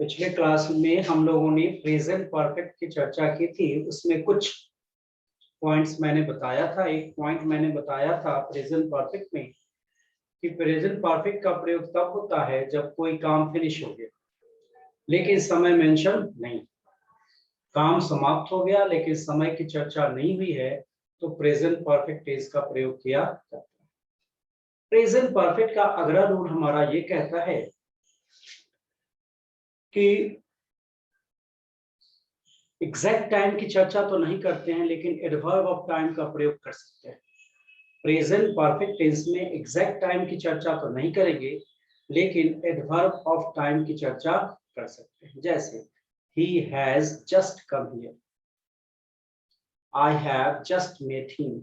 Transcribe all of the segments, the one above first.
पिछले क्लास में हम लोगों ने प्रेजेंट परफेक्ट की चर्चा की थी, उसमें कुछ पॉइंट्स मैंने बताया था। एक पॉइंट मैंने बताया था प्रेजेंट परफेक्ट में कि प्रेजेंट परफेक्ट का प्रयोग तब होता है जब कोई काम फिनिश हो गया लेकिन समय मेंशन नहीं, काम समाप्त हो गया लेकिन समय की चर्चा नहीं हुई है, तो प्रेजेंट परफेक्ट टेंस का प्रयोग किया जाता है। प्रेजेंट परफेक्ट का अगला रूल हमारा ये कहता है कि एग्जैक्ट टाइम की चर्चा तो नहीं करते हैं लेकिन एडवर्ब ऑफ टाइम का प्रयोग कर सकते हैं। प्रेजेंट परफेक्ट टेंस में एग्जैक्ट टाइम की चर्चा तो नहीं करेंगे लेकिन एडवर्ब ऑफ टाइम की चर्चा कर सकते हैं। जैसे he has just come here, I have just met him,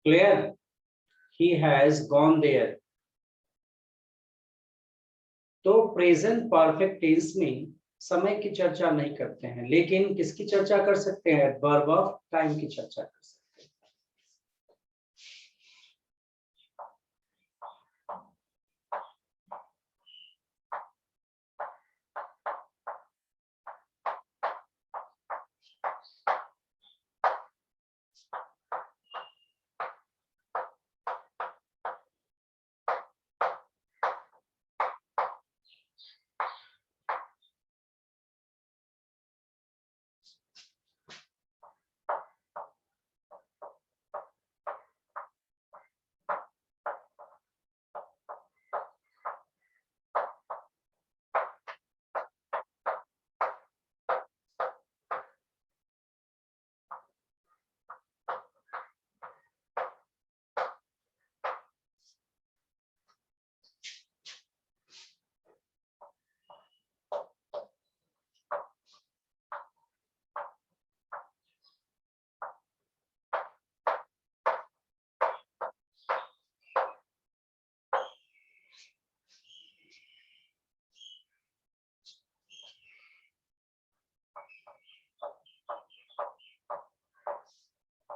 clear, he has gone there। तो प्रेजेंट परफेक्ट टेंस में समय की चर्चा नहीं करते हैं लेकिन किसकी चर्चा कर सकते हैं? एडवर्ब ऑफ टाइम की चर्चा कर सकते हैं।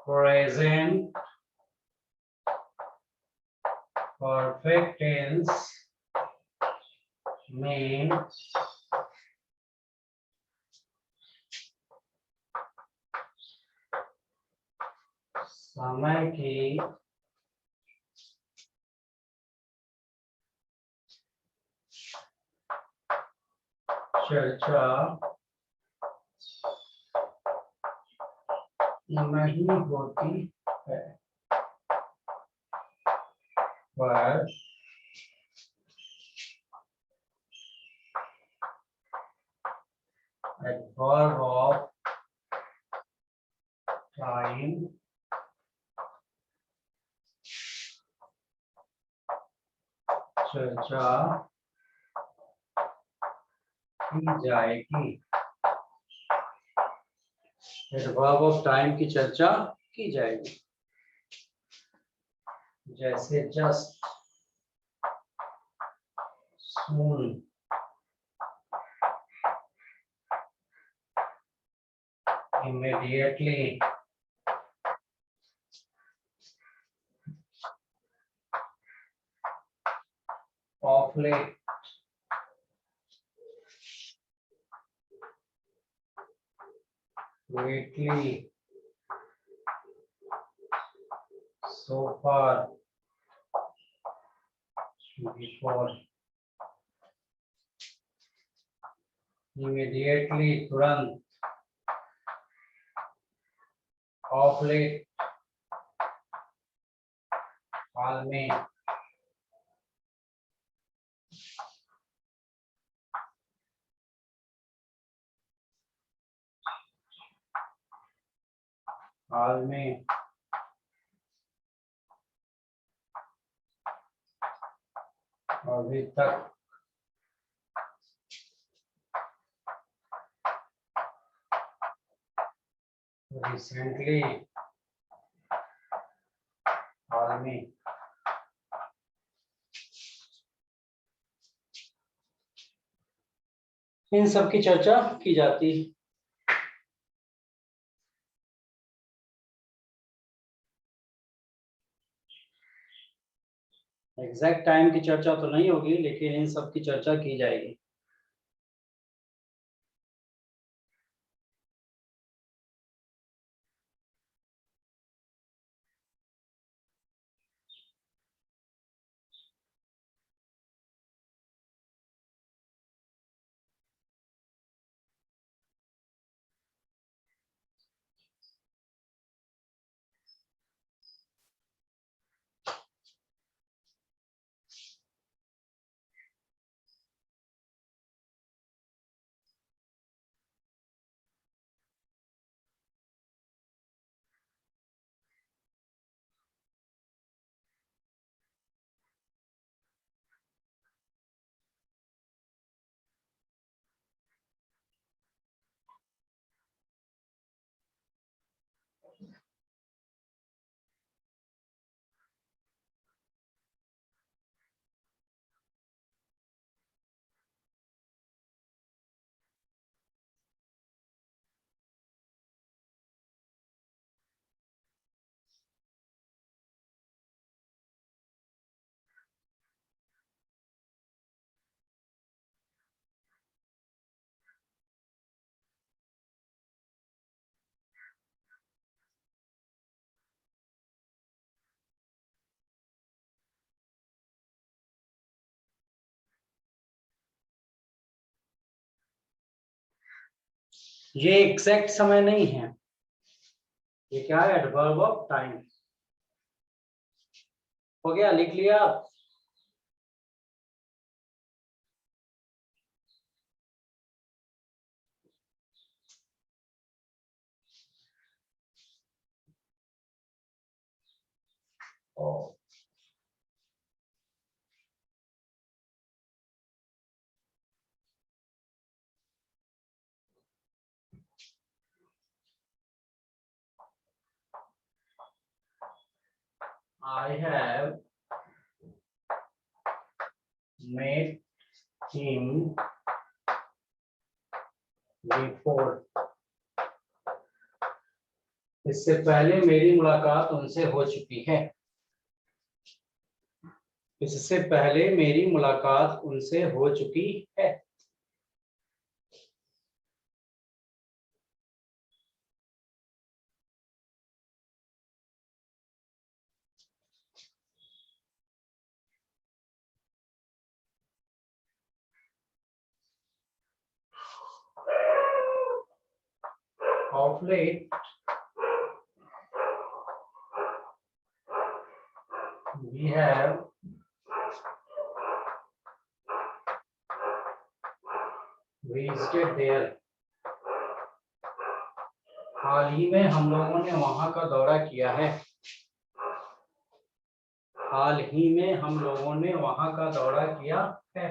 प्रेजेंट परफेक्ट टेंस में समय की चर्चा नहीं होती है, पर एडवर्ब ऑफ टाइम चर्चा की जाएगी। एडवर्ब ऑफ टाइम की चर्चा की जाएगी। जैसे just, soon, immediately, of late, lately, so far, before, immediately, तुरंत, of late, हाल में, हाल में, अभी तक, रिसेंटली, हाल में। इन सब की चर्चा की जाती है। एग्जैक्ट टाइम की चर्चा तो नहीं होगी, लेकिन इन सब की चर्चा की जाएगी। ये एग्जैक्ट समय नहीं है, ये क्या है, एडवर्ब ऑफ टाइम। हो गया, लिख लिया आप? I have met him before. इससे पहले मेरी मुलाकात उनसे हो चुकी है। इससे पहले मेरी मुलाकात उनसे हो चुकी है। Of late, we have visited there. हाल ही में हम लोगों ने वहां का दौरा किया है। हाल ही में हम लोगों ने वहां का दौरा किया है।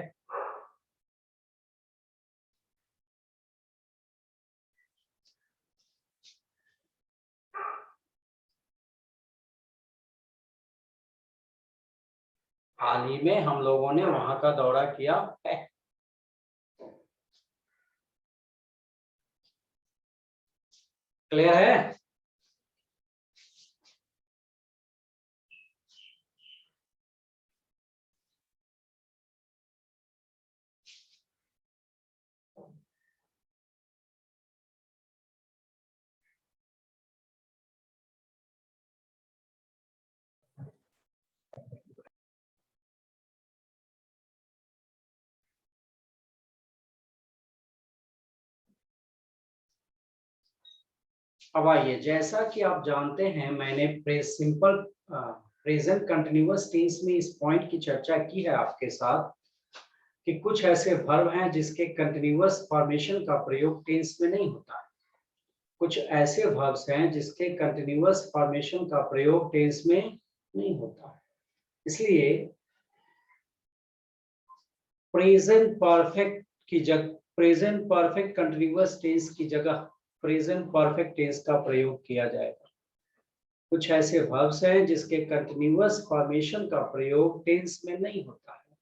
हाल ही में हम लोगों ने वहां का दौरा किया है। क्लियर है? अब आइए, जैसा कि आप जानते हैं, मैंने सिंपल प्रेजेंट कंटिन्यूअस टेंस में इस पॉइंट की चर्चा की है आपके साथ कि कुछ ऐसे वर्ब हैं जिसके कंटिन्यूअस फॉर्मेशन का प्रयोग टेंस में नहीं होता है। कुछ ऐसे वर्ब्स हैं जिसके कंटिन्यूअस फॉर्मेशन का प्रयोग टेंस में नहीं होता है। इसलिए प्रेजेंट परफेक्ट की जगह, प्रेजेंट परफेक्ट कंटिन्यूअस टेंस की जगह प्रेजेंट परफेक्ट टेंस का प्रयोग किया जाएगा। कुछ ऐसे वर्ब्स हैं जिसके कंटिन्यूअस फॉर्मेशन का प्रयोग टेंस में नहीं होता है,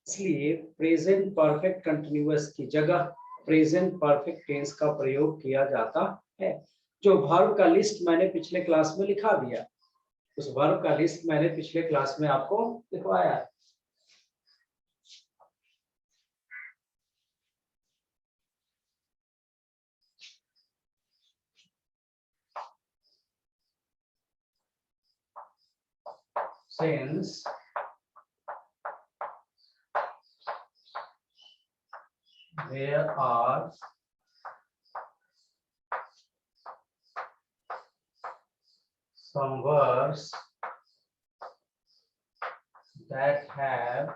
इसलिए प्रेजेंट परफेक्ट कंटिन्यूअस की जगह प्रेजेंट परफेक्ट टेंस का प्रयोग किया जाता है। जो वर्ब का लिस्ट मैंने पिछले क्लास में लिखा दिया, उस वर्ब का लिस्ट मैंने पिछले क्लास में आपको दिखवाया है। Since there are some verbs that have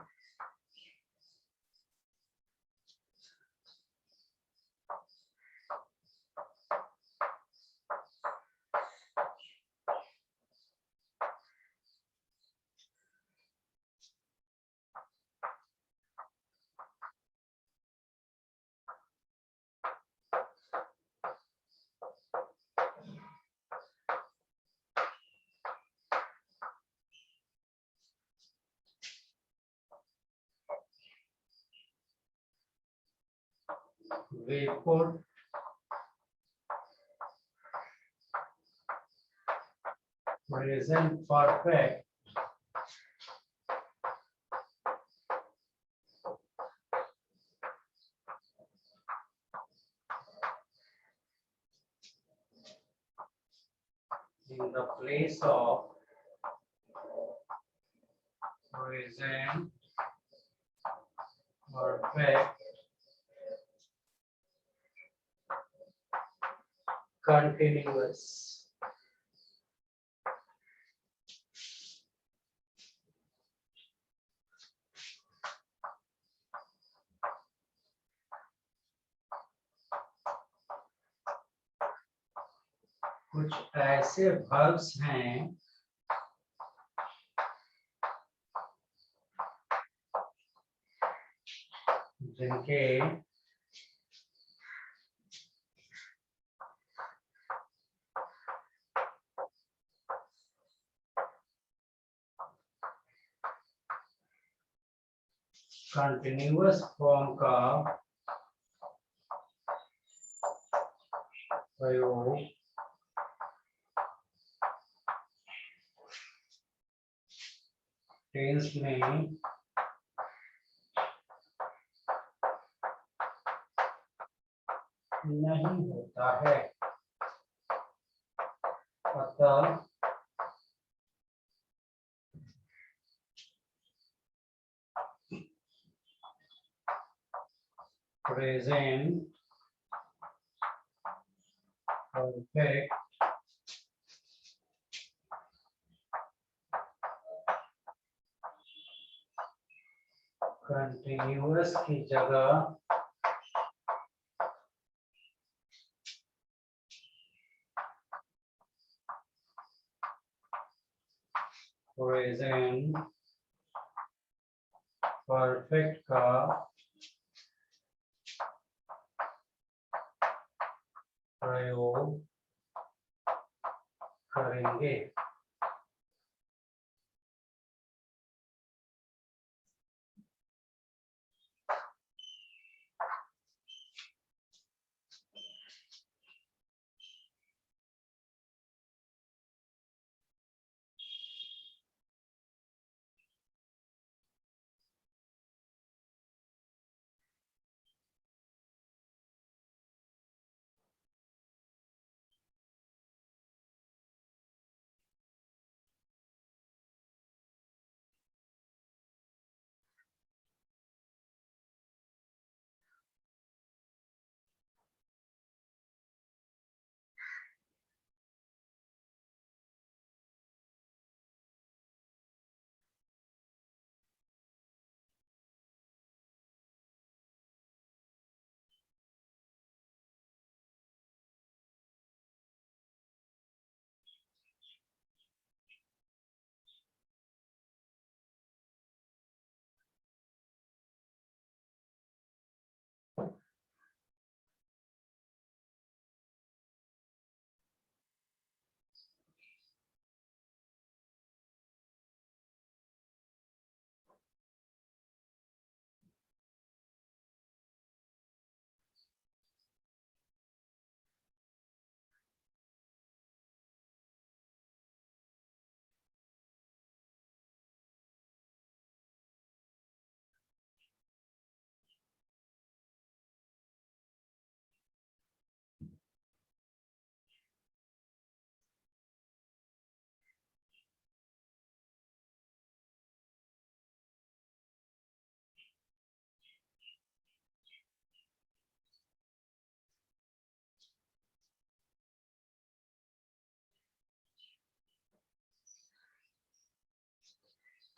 we put present perfect in the place of present perfect continuous. कुछ ऐसे verbs हैं जिनके कंटिन्यूअस फॉर्म का प्रयोग टेंस में नहीं होता है। अतः प्रेजेंट परफेक्ट कंटिन्यूअस की जगह प्रेजेंट परफेक्ट का प्रयोग करेंगे।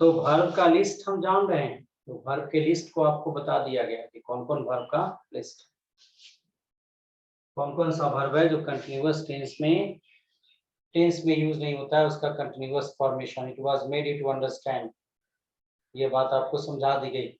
तो वर्ब का लिस्ट हम जान रहे हैं, तो वर्ब के लिस्ट को आपको बता दिया गया कि कौन कौन वर्ब का लिस्ट, कौन कौन सा वर्ब है जो कंटिन्यूअस टेंस में यूज नहीं होता है, उसका continuous formation. It was made you to understand, ये बात आपको समझा दी गई।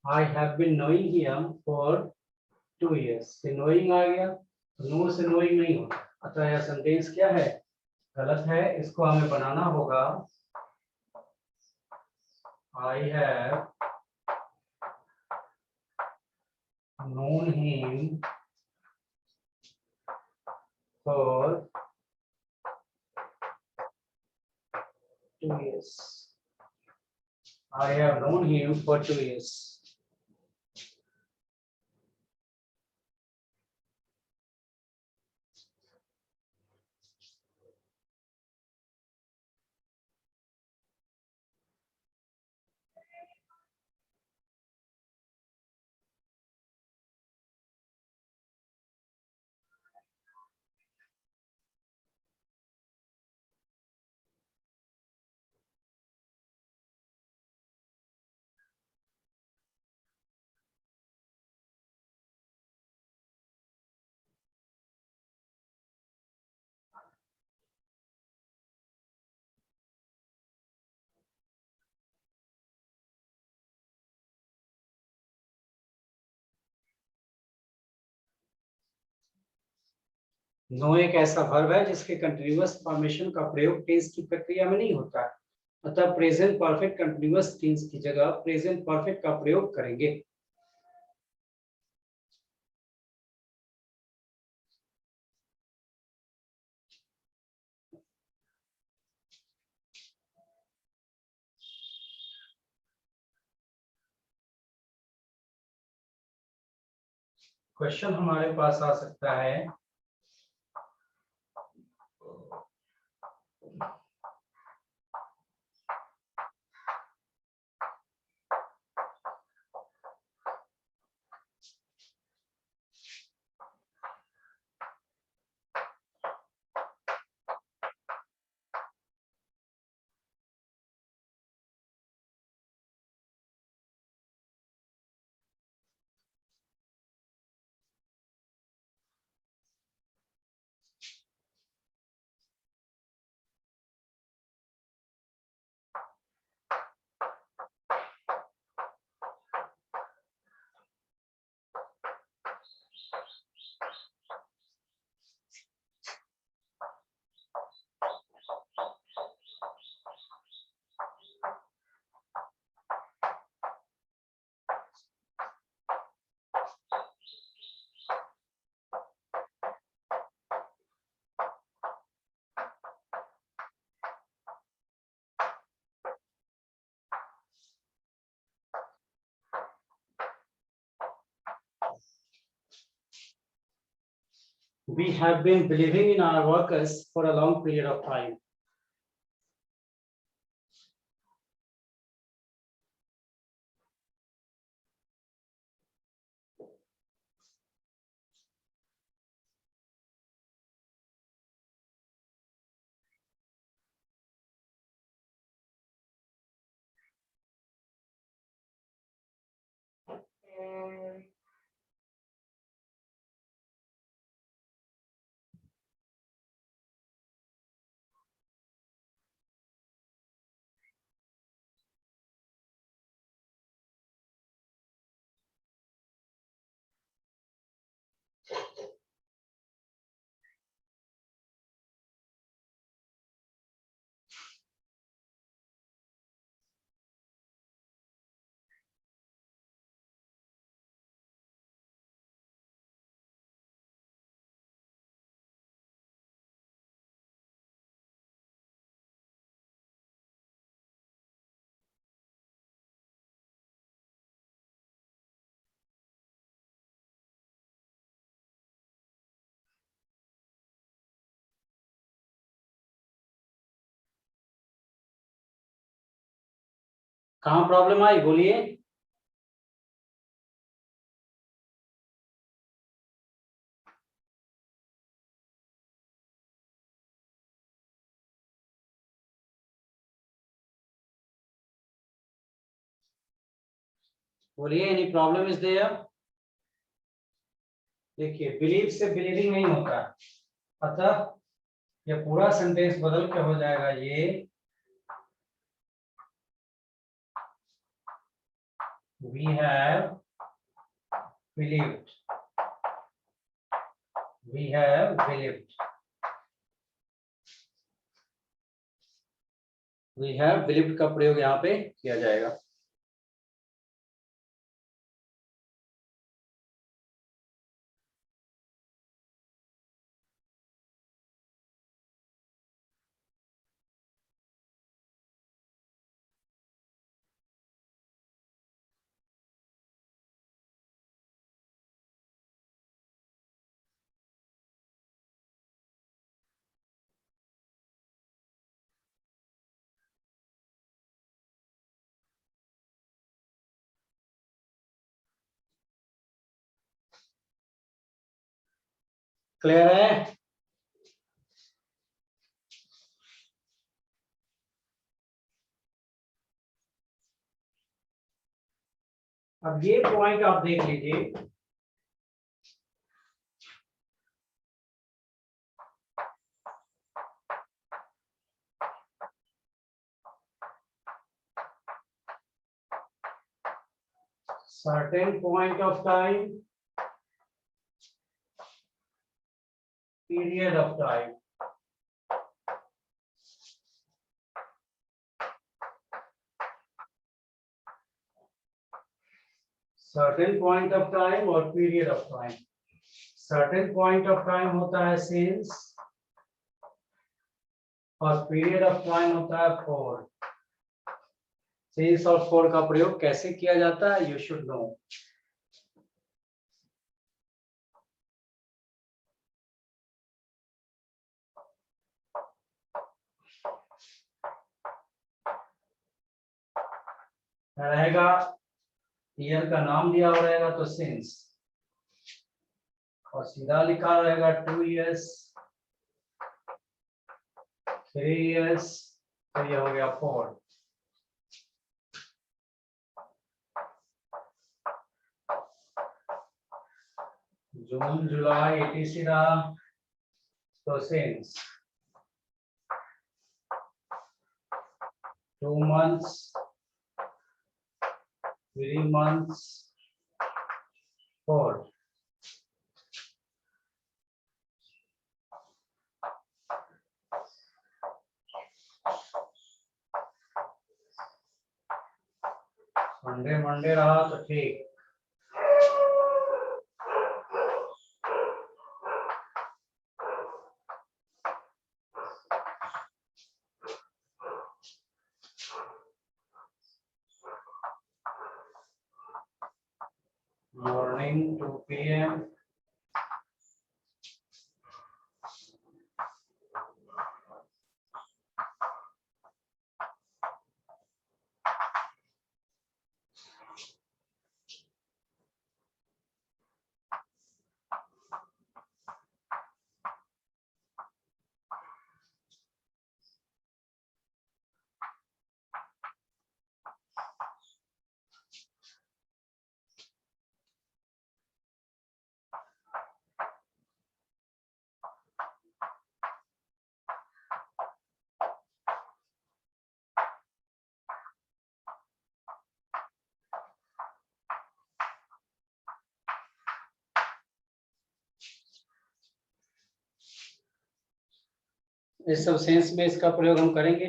I have been knowing him for 2 years। से knowing आ गया, नो से knowing नहीं होता, अतः यह सेंटेंस क्या है, गलत है। इसको हमें बनाना होगा I have known him for 2 years। I have known him for 2 years। No एक ऐसा वर्ब है जिसके कंटिन्यूअस फॉर्मेशन का प्रयोग टेंस की प्रक्रिया में नहीं होता है, अतः प्रेजेंट परफेक्ट कंटिन्यूअस टेंस की जगह प्रेजेंट परफेक्ट का प्रयोग करेंगे। क्वेश्चन हमारे पास आ सकता है, we have been believing in our workers for a long period of time। कहाँ प्रॉब्लम आई बोलिए। बोलिए, एनी प्रॉब्लम इज देयर। देखिए, बिलीव से बिलीविंग नहीं होता, अतः ये पूरा सेंटेंस बदल के हो जाएगा ये we have believed, we have believed, we have believed का प्रयोग यहाँ पे किया जाएगा। क्लियर है? अब ये पॉइंट आप देख लीजिए, certain point of time, period of time, certain point of time और period of time। certain point of time होता है since और period of time होता है for। since और for का प्रयोग कैसे किया जाता है, you should know। रहेगा ईयर का नाम दिया हुआ रहेगा तो since, और सीधा लिखा रहेगा 2 years 3 years, तो ये हो गया 4। जून जुलाई etc तो since 2 months 3 months 4। Sunday Monday रहा तो ठीक। मॉर्निंग 2 PM, इस सब सेंस में इसका प्रयोग हम करेंगे।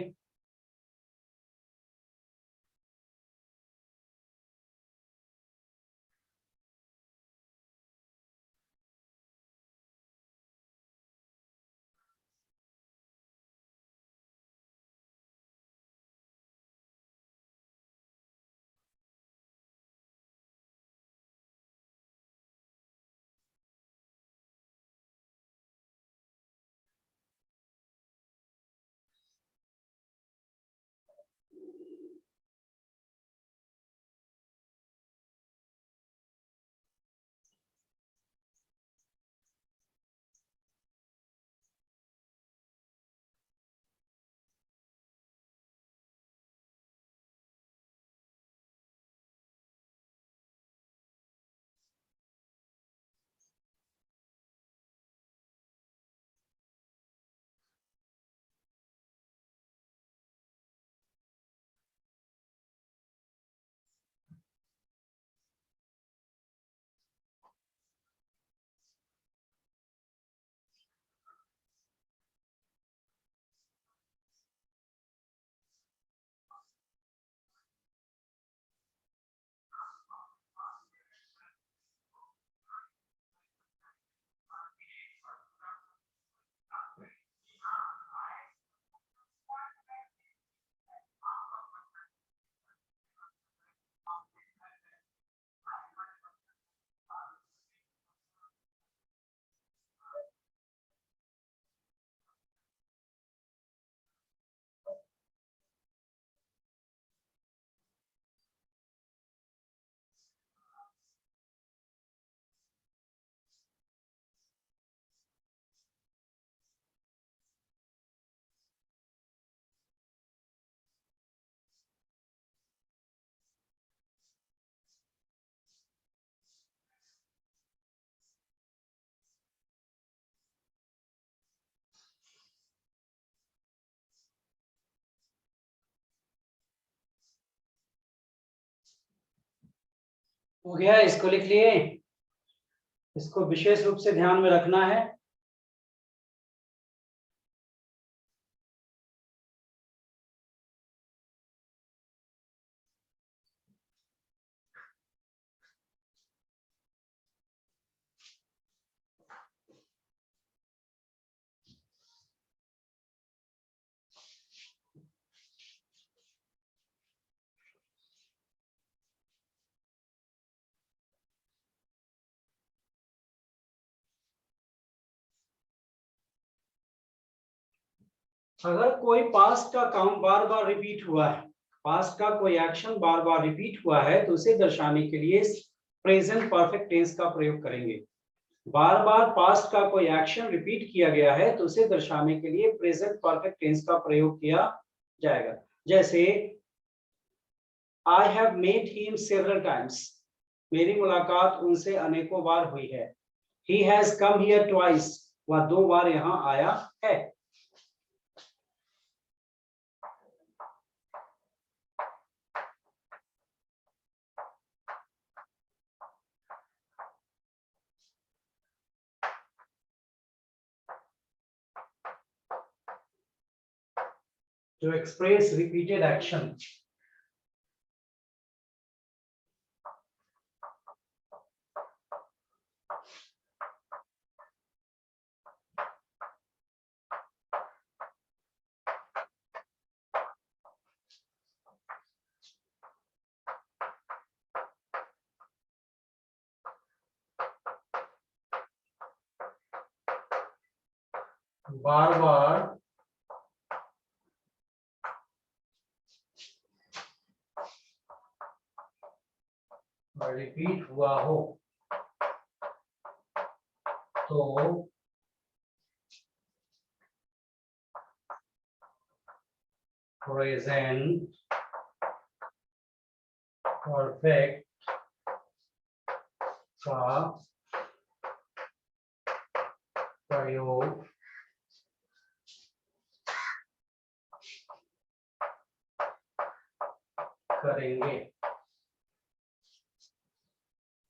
हो गया, इसको लिख लिए। इसको विशेष रूप से ध्यान में रखना है। अगर कोई पास्ट का काम बार बार रिपीट हुआ है, पास्ट का कोई एक्शन बार बार रिपीट हुआ है, तो उसे दर्शाने के लिए प्रेजेंट परफेक्ट टेंस का प्रयोग करेंगे। बार बार पास्ट का कोई एक्शन रिपीट किया गया है तो उसे दर्शाने के लिए प्रेजेंट परफेक्ट टेंस का प्रयोग किया जाएगा। जैसे I have met him several times, मेरी मुलाकात उनसे अनेकों बार हुई है। He has come here twice, वह 2 बार यहाँ आया है। To express repeated action, bar bar repeat हुआ हो तो प्रेजेंट परफेक्ट का प्रयोग करेंगे।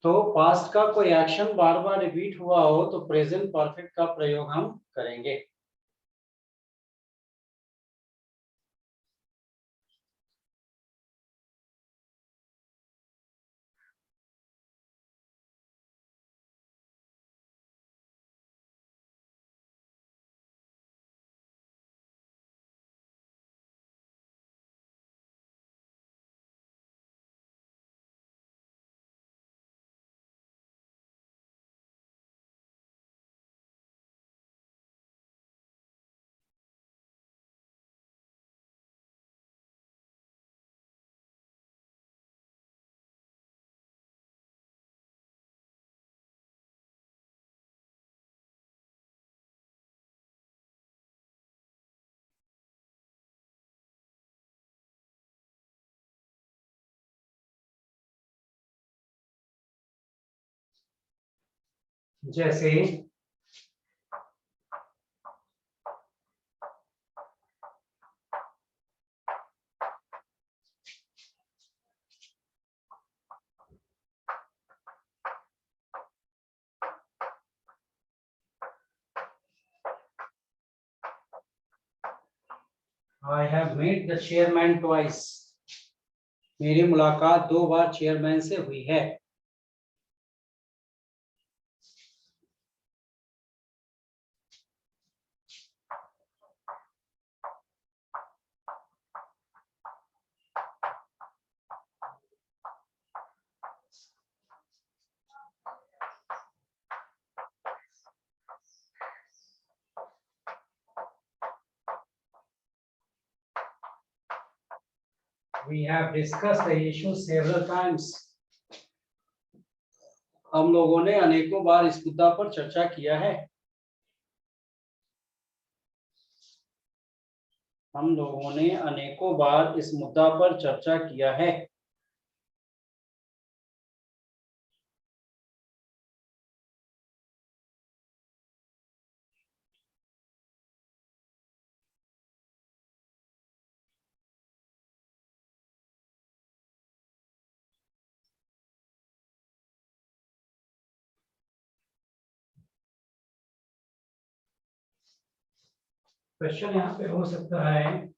तो पास्ट का कोई एक्शन बार बार रिपीट हुआ हो तो प्रेजेंट परफेक्ट का प्रयोग हम करेंगे। जैसे I have met the chairman twice, मेरी मुलाकात 2 बार चेयरमैन से हुई है। We have discussed the issue several times. हम लोगों ने अनेकों बार इस मुद्दा पर चर्चा किया है। हम लोगों ने अनेकों बार इस मुद्दा पर चर्चा किया है। क्वेश्चन यहाँ पे हो सकता है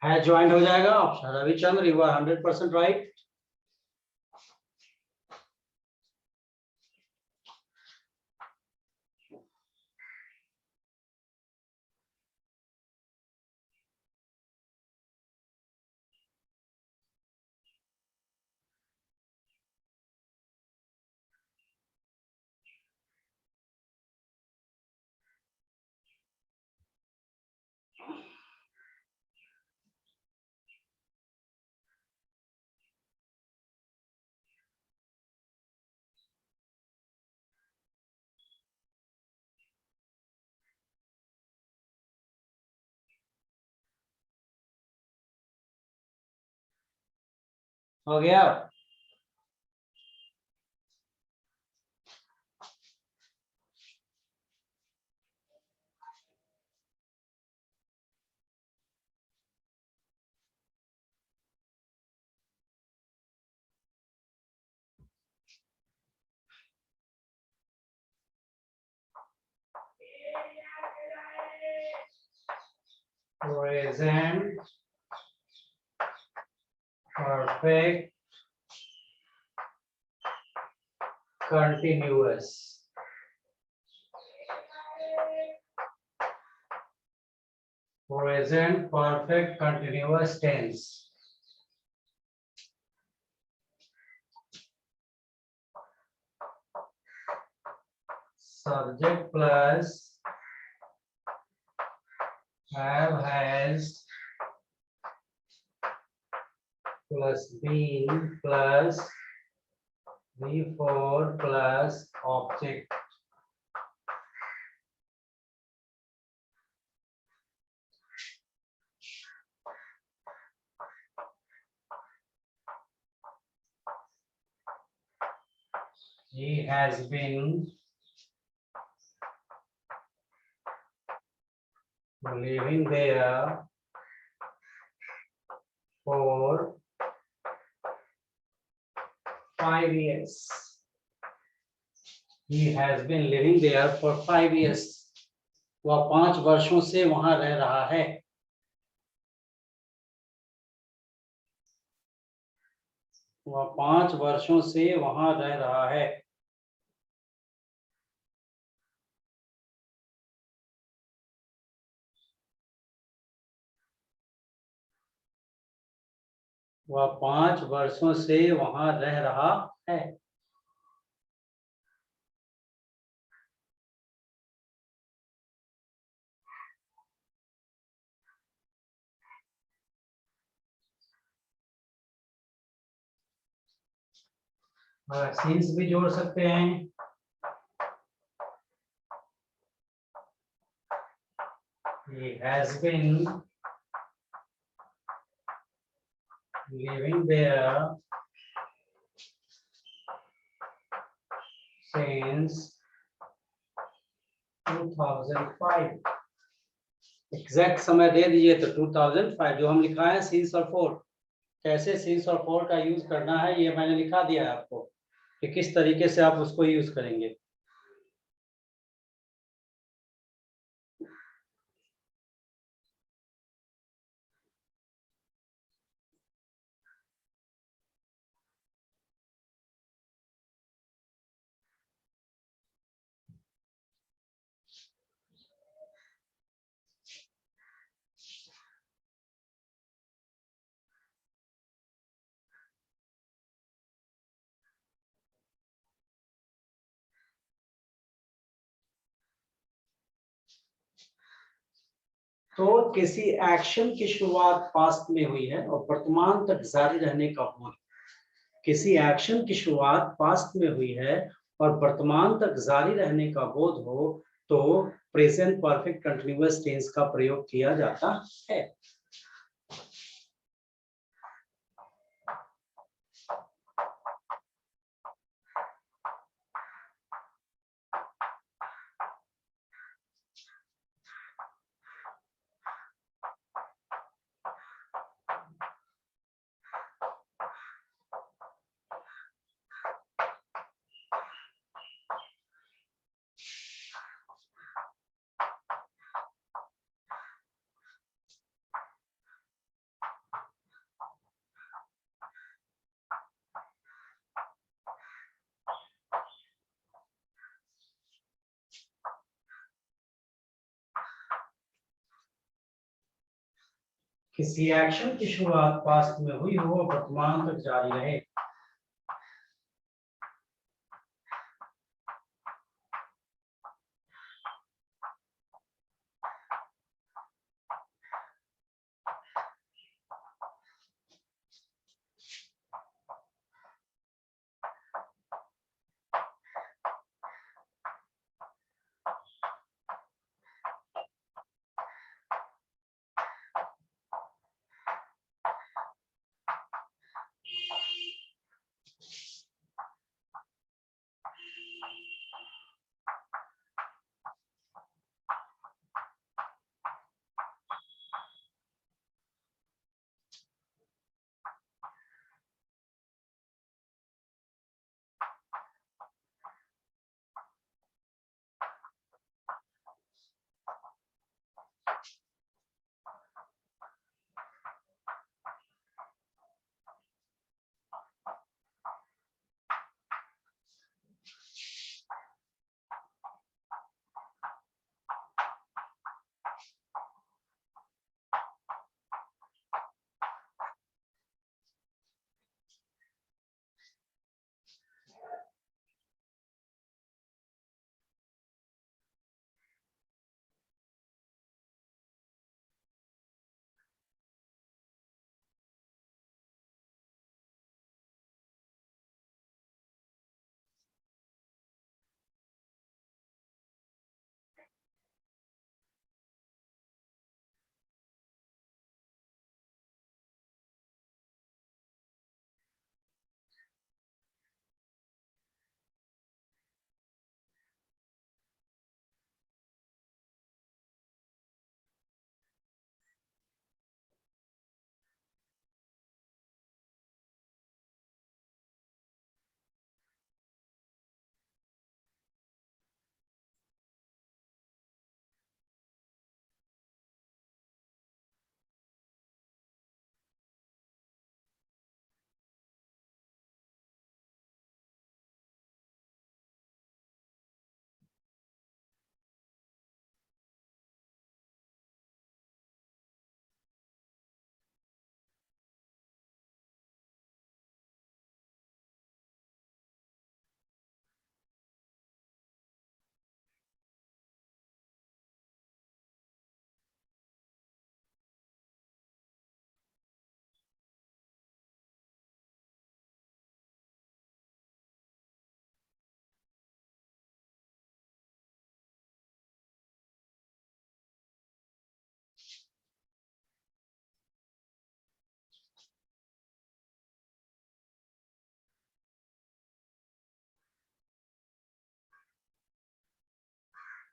है ज्वाइंट हो जाएगा option Ravichandra, you are 100% right. हो गया। Present perfect continuous. Present perfect continuous tense. Subject plus have, has plus been plus before plus object. He has been living there for 5 years. He has been living there for 5 years. वह 5 वर्षों से वहां रह रहा है। वह 5 वर्षों से वहां रह रहा है। वह 5 वर्षों से वहां रह रहा है। सिंस भी जोड़ सकते हैं। He has been living there since 2005। Exact समय दे दीजिए तो 2005 जो हम लिखा है सिंस और फोर। कैसे सिंस और फोर का यूज करना है ये मैंने लिखा दिया है आपको कि किस तरीके से आप उसको यूज करेंगे। तो किसी एक्शन की शुरुआत पास्ट में हुई है और वर्तमान तक जारी रहने का बोध। किसी एक्शन की शुरुआत पास्ट में हुई है और वर्तमान तक जारी रहने का बोध हो तो प्रेजेंट परफेक्ट कंटिन्यूअस टेंस का प्रयोग किया जाता है। किसी एक्शन की शुरुआत पास्ट में हुई हो और वर्तमान तक जारी रहे।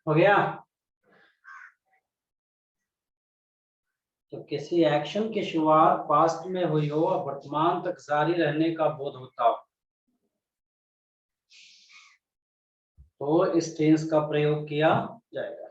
हो गया। तो किसी एक्शन की शुरुआत पास्ट में हुई हो और वर्तमान तक जारी रहने का बोध होता हो तो इस टेंस का प्रयोग किया जाएगा।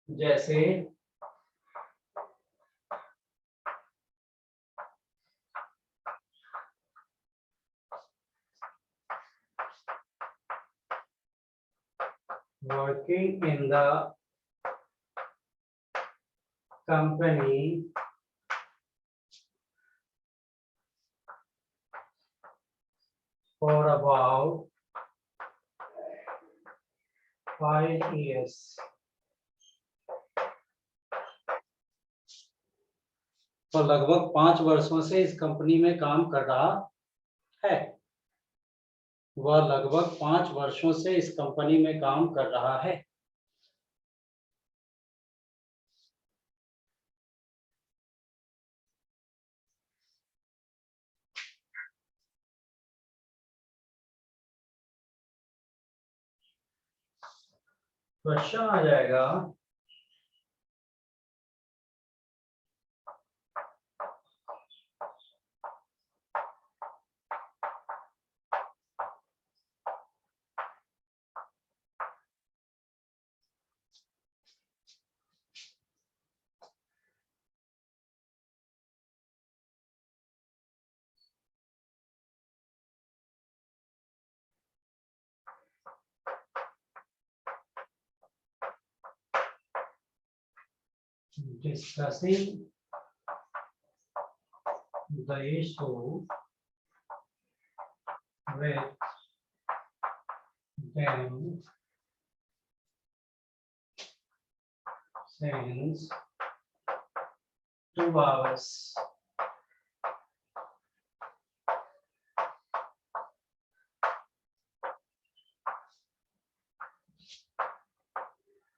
जैसे working in the company for about 5 years। तो लगभग 5 वर्षों से इस कंपनी में काम कर रहा है। वह लगभग 5 वर्षों से इस कंपनी में काम कर रहा है। क्वेश्चन आ जाएगा discussing the issue with them since 2 hours।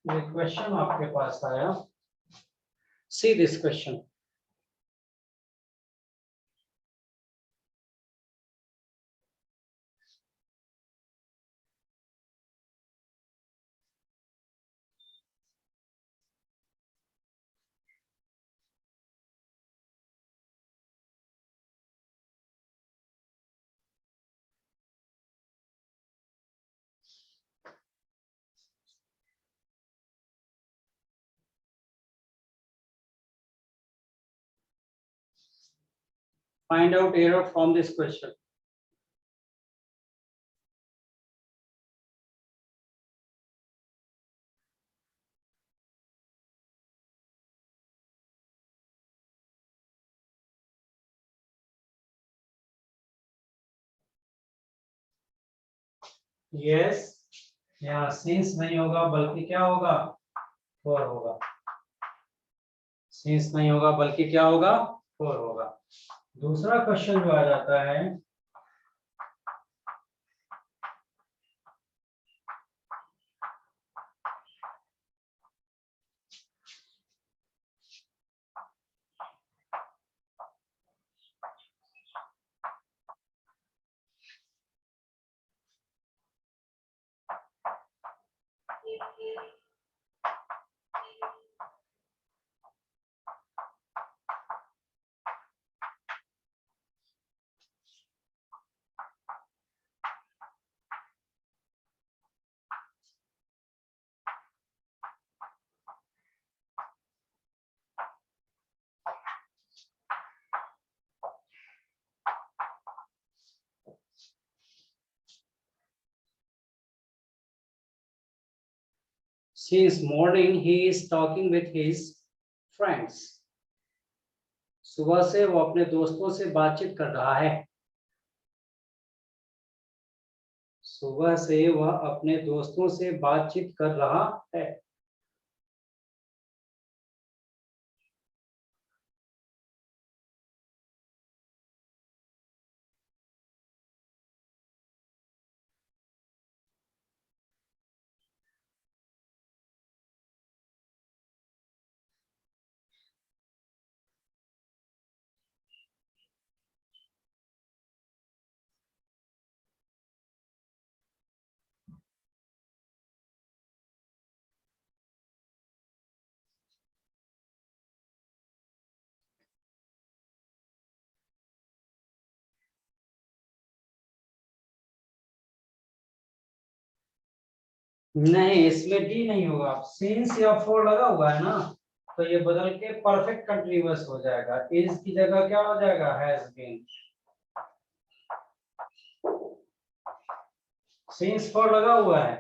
ये क्वेश्चन आपके पास आया। See this question। Find out error from this question। Yes, यहाँ सिंस नहीं होगा बल्कि क्या होगा, फॉर होगा। सिंस नहीं होगा बल्कि क्या होगा, फॉर होगा। दूसरा क्वेश्चन जो आ जाता है since morning he is talking with his friends। सुबह से वो अपने दोस्तों से बातचीत कर रहा है। सुबह से वह अपने दोस्तों से बातचीत कर रहा है। नहीं, इसमें डी नहीं होगा, सिंस या फॉर लगा हुआ है ना, तो ये बदल के परफेक्ट कंटीन्यूअस हो जाएगा, इज की जगह क्या हो जाएगा, हैज बीन। सिंस फॉर लगा हुआ है,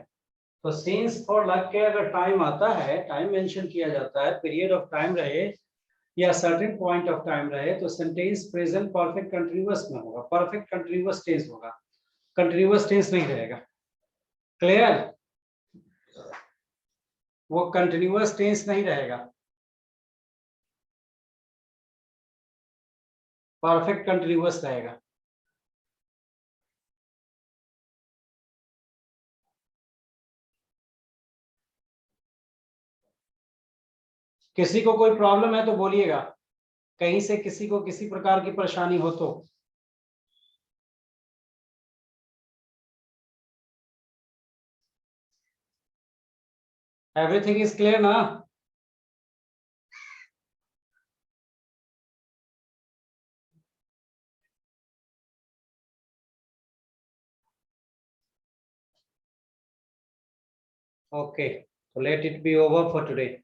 तो सिंस फॉर लग के अगर टाइम आता है, टाइम मेंशन किया जाता है, पीरियड ऑफ टाइम रहे या सर्टेन पॉइंट ऑफ टाइम रहे, तो सेंटेंस प्रेजेंट परफेक्ट कंटीन्यूअस में होगा, परफेक्ट कंटीन्यूअस टेंस होगा, कंटीन्यूअस टेंस नहीं रहेगा। क्लियर? वो कंटीन्यूअस टेंस नहीं रहेगा, परफेक्ट कंटीन्यूअस रहेगा। किसी को कोई प्रॉब्लम है तो बोलिएगा, कहीं से किसी को किसी प्रकार की परेशानी हो तो। एवरीथिंग इज क्लियर ना? Okay, so let it be over for today.